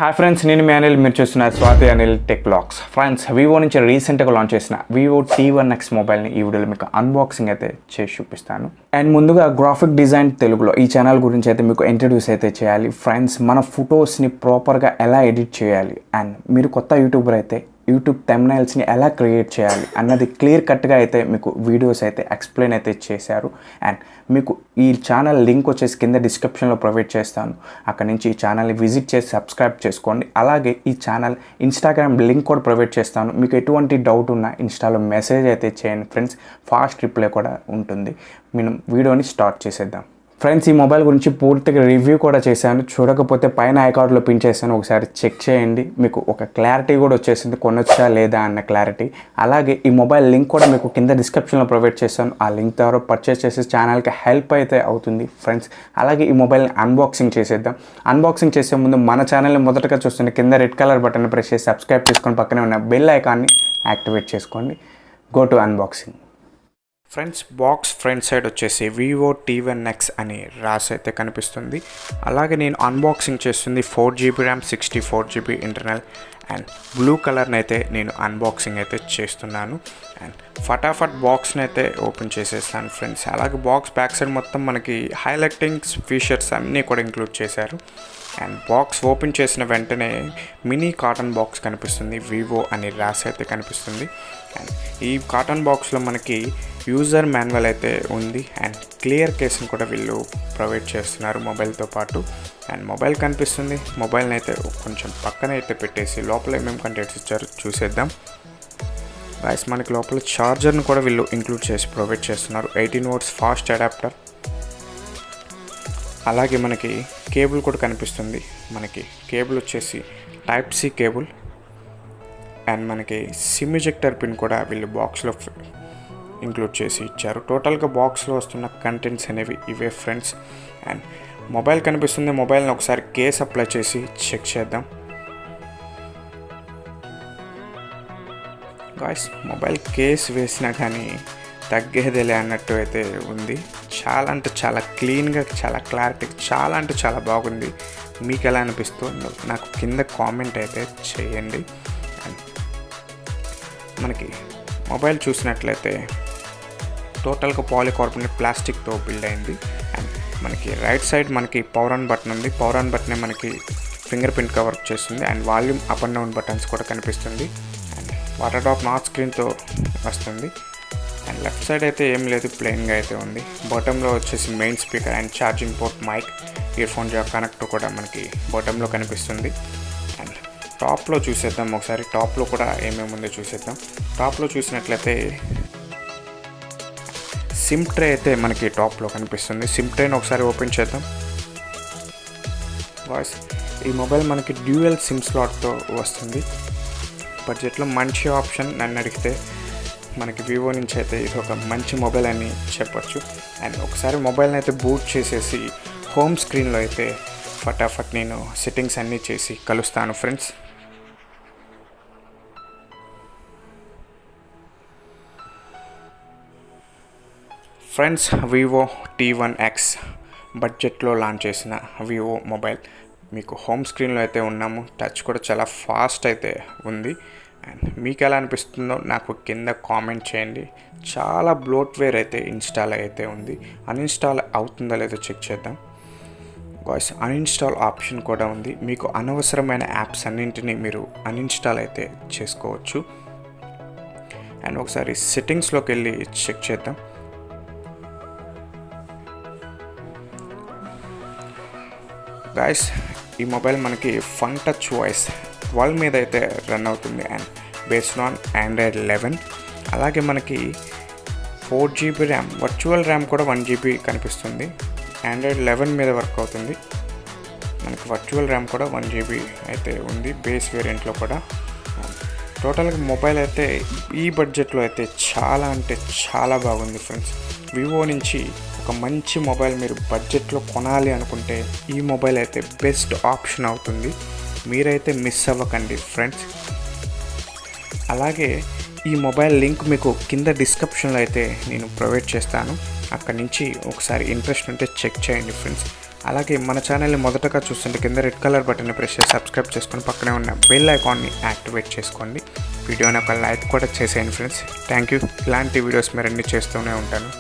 Hi friends, నేను మీ అనిల్. మీరు చూస్తున్న Swathi Anil tech blogs. Friends, Vivo నుంచి రీసెంట్గా లాంచ్ చేసిన వివో T1x మొబైల్ని ఈ వీడియోలో మీకు అన్బాక్సింగ్ అయితే చేసి చూపిస్తాను. అండ్ ముందుగా గ్రాఫిక్ డిజైన్ తెలుగులో ఈ ఛానల్ గురించి అయితే మీకు ఇంట్రడ్యూస్ అయితే చేయాలి. ఫ్రెండ్స్, మన ఫొటోస్ని ప్రాపర్గా ఎలా ఎడిట్ చేయాలి అండ్ మీరు కొత్త యూట్యూబర్ అయితే యూట్యూబ్ థంబ్నైల్స్ని ఎలా క్రియేట్ చేయాలి అన్నది క్లియర్ కట్గా అయితే మీకు వీడియోస్ అయితే ఎక్స్ప్లెయిన్ అయితే చేశారు. అండ్ మీకు ఈ ఛానల్ లింక్ వచ్చేసి కింద డిస్క్రిప్షన్లో ప్రొవైడ్ చేస్తాను. అక్కడ నుంచి ఈ ఛానల్ని విజిట్ చేసి సబ్స్క్రైబ్ చేసుకోండి. అలాగే ఈ ఛానల్ ఇన్స్టాగ్రామ్ లింక్ కూడా ప్రొవైడ్ చేస్తాను. మీకు ఎటువంటి డౌట్ ఉన్నా ఇన్స్టాలో మెసేజ్ అయితే చేయండి ఫ్రెండ్స్. ఫాస్ట్ రిప్లై కూడా ఉంటుంది. మనం వీడియోని స్టార్ట్ చేసేద్దాం. ఫ్రెండ్స్, ఈ మొబైల్ గురించి పూర్తిగా రివ్యూ కూడా చేశాను. చూడకపోతే పైన ఐకార్డ్లో పిన్ చేశాను, ఒకసారి చెక్ చేయండి. మీకు ఒక క్లారిటీ కూడా వచ్చేసింది, కొనొచ్చా లేదా అన్న క్లారిటీ. అలాగే ఈ మొబైల్ లింక్ కూడా మీకు కింద డిస్క్రిప్షన్లో ప్రొవైడ్ చేశాను. ఆ లింక్ ద్వారా పర్చేస్ చేసే ఛానల్కి హెల్ప్ అయితే అవుతుంది ఫ్రెండ్స్. అలాగే ఈ మొబైల్ని అన్బాక్సింగ్ చేసేద్దాం. అన్బాక్సింగ్ చేసే ముందు మన ఛానల్ని మొదటగా చూస్తున్న కింద రెడ్ కలర్ బటన్ ప్రెస్ చేసి సబ్స్క్రైబ్ చేసుకొని పక్కనే ఉన్న బెల్ ఐకాన్ని యాక్టివేట్ చేసుకోండి. Go to unboxing. Friends, box front side వచ్చేసి వివో T1x అని రాసి అయితే కనిపిస్తుంది. అలాగే నేను అన్బాక్సింగ్ చేస్తుంది 4GB RAM 64GB internal and blue కలర్ని అయితే నేను అన్బాక్సింగ్ అయితే చేస్తున్నాను. అండ్ ఫటాఫట్ బాక్స్ని అయితే ఓపెన్ చేసేస్తాను ఫ్రెండ్స్. అలాగే బాక్స్ బ్యాక్ సైడ్ మొత్తం మనకి హైలైటింగ్స్ ఫీచర్స్ అన్నీ కూడా ఇంక్లూడ్ చేశారు. అండ్ బాక్స్ ఓపెన్ చేసిన వెంటనే మినీ కాటన్ బాక్స్ కనిపిస్తుంది, వివో అని రాసి అయితే కనిపిస్తుంది. అండ్ ఈ కాటన్ బాక్స్లో మనకి యూజర్ మాన్యువల్ అయితే ఉంది అండ్ క్లియర్ కేస్ని కూడా వీళ్ళు ప్రొవైడ్ చేస్తున్నారు మొబైల్తో పాటు. అండ్ మొబైల్ కనిపిస్తుంది. మొబైల్ని అయితే కొంచెం పక్కన అయితే పెట్టేసి లోపల ఏమేమి కంటెంట్స్ ఇచ్చారో చూసేద్దాం. గైస్, మనకి లోపల ఛార్జర్ని కూడా వీళ్ళు ఇంక్లూడ్ చేసి ప్రొవైడ్ చేస్తున్నారు. 18V fast adapter. అలాగే మనకి కేబుల్ కూడా కనిపిస్తుంది. మనకి కేబుల్ వచ్చేసి Type-C కేబుల్ అండ్ మనకి సిమ్ ఎజెక్టర్ పిన్ కూడా వీళ్ళు బాక్స్లో ఇంక్లూడ్ చేసి ఇచ్చారు. టోటల్గా బాక్స్లో వస్తున్న కంటెంట్స్ అనేవి ఇవే ఫ్రెండ్స్. అండ్ మొబైల్ కనిపిస్తుంది. మొబైల్ని ఒకసారి కేస్ అప్లై చేసి చెక్ చేద్దాం. గాయ్స్, మొబైల్ కేస్ వేసినా కానీ తగ్గేదేలే అన్నట్టు అయితే ఉంది. చాలా అంటే చాలా క్లీన్గా, చాలా క్లారిటీ, చాలా అంటే చాలా బాగుంది. మీకు ఎలా అనిపిస్తుందో నాకు కింద కామెంట్ అయితే చేయండి. మనకి మొబైల్ చూసినట్లయితే టోటల్గా పాలికార్బోనేట్ ప్లాస్టిక్తో బిల్డ్ అయింది. అండ్ మనకి రైట్ సైడ్ మనకి పవర్ ఆన్ బటన్ ఉంది. పవర్ ఆన్ బటనే మనకి ఫింగర్ ప్రింట్ కవర్ చేస్తుంది. And volume up and down buttons కూడా కనిపిస్తుంది. అండ్ వాటర్ డ్రాప్ నాచ్ స్క్రీన్తో వస్తుంది. అండ్ లెఫ్ట్ సైడ్ అయితే ఏం లేదు, ప్లెయిన్గా అయితే ఉంది. బాటంలో వచ్చేసి main speaker and charging port, mic, earphone jack connect కూడా మనకి బాటంలో కనిపిస్తుంది. అండ్ టాప్లో చూసేద్దాం ఒకసారి. టాప్లో కూడా ఏమేమి ఉందో చూసేద్దాం. టాప్లో చూసినట్లయితే సిమ్ ట్రే అయితే మనకి టాప్లో కనిపిస్తుంది. సిమ్ ట్రేని ఒకసారి ఓపెన్ చేద్దాం. వాయిస్, ఈ మొబైల్ మనకి డ్యూయల్ సిమ్ స్లాట్తో వస్తుంది. బడ్జెట్లో మంచి ఆప్షన్ నన్ను అడిగితే. మనకి వివో నుంచి అయితే ఇది ఒక మంచి మొబైల్ అని చెప్పొచ్చు. అండ్ ఒకసారి మొబైల్ని అయితే బూట్ చేసేసి హోమ్ స్క్రీన్లో అయితే ఫటాఫట్ నేను సెట్టింగ్స్ అన్నీ చేసి కలుస్తాను ఫ్రెండ్స్. ఫ్రెండ్స్, వివో T1x బడ్జెట్లో లాంచ్ చేసిన వివో మొబైల్ మీకు హోమ్ స్క్రీన్లో అయితే ఉన్నాము. టచ్ కూడా చాలా ఫాస్ట్ అయితే ఉంది. అండ్ మీకు ఎలా అనిపిస్తుందో నాకు కింద కామెంట్ చేయండి. చాలా బ్లోట్వేర్ అయితే ఇన్స్టాల్ అయితే ఉంది. అన్ఇన్స్టాల్ అవుతుందో లేదో చెక్ చేద్దాం. గాయ్స్, అన్ఇన్స్టాల్ ఆప్షన్ కూడా ఉంది. మీకు అనవసరమైన యాప్స్ అన్నింటినీ మీరు అన్ఇన్స్టాల్ అయితే చేసుకోవచ్చు. అండ్ ఒకసారి సెట్టింగ్స్లోకి వెళ్ళి చెక్ చేద్దాం. గాయ్స్, ఈ మొబైల్ మనకి ఫన్ టచ్ వాయిస్ 12 మీద అయితే రన్ అవుతుంది అండ్ బేస్డ్ ఆన్ Android 11. అలాగే మనకి 4GB ర్యామ్, వర్చువల్ ర్యామ్ కూడా 1GB కనిపిస్తుంది. Android 11 మీద వర్క్ అవుతుంది. మనకి వర్చువల్ ర్యామ్ కూడా 1GB అయితే ఉంది బేస్ వేరియంట్లో కూడా. టోటల్గా మొబైల్ అయితే ఈ బడ్జెట్లో అయితే చాలా అంటే చాలా బాగుంది ఫ్రెండ్స్. వివో నుంచి ఒక మంచి మొబైల్ మీరు బడ్జెట్లో కొనాలి అనుకుంటే ఈ మొబైల్ అయితే బెస్ట్ ఆప్షన్ అవుతుంది. మీరైతే మిస్ అవ్వకండి ఫ్రెండ్స్. అలాగే ఈ మొబైల్ లింక్ మీకు కింద డిస్క్రిప్షన్లో అయితే నేను ప్రొవైడ్ చేస్తాను. అక్కడి నుంచి ఒకసారి ఇంట్రెస్ట్ ఉంటే చెక్ చేయండి ఫ్రెండ్స్. అలాగే మన ఛానల్ని మొదటగా చూస్తుంటే కింద రెడ్ కలర్ బటన్ని ప్రెస్ చేసి సబ్స్క్రైబ్ చేసుకొని పక్కనే ఉన్న బెల్ ఐకాన్ని యాక్టివేట్ చేసుకోండి. వీడియోని ఒక లైక్ కూడా చేసేయండి ఫ్రెండ్స్. Thank you. ఇలాంటి వీడియోస్ మరిన్ని చేస్తూనే ఉంటాను.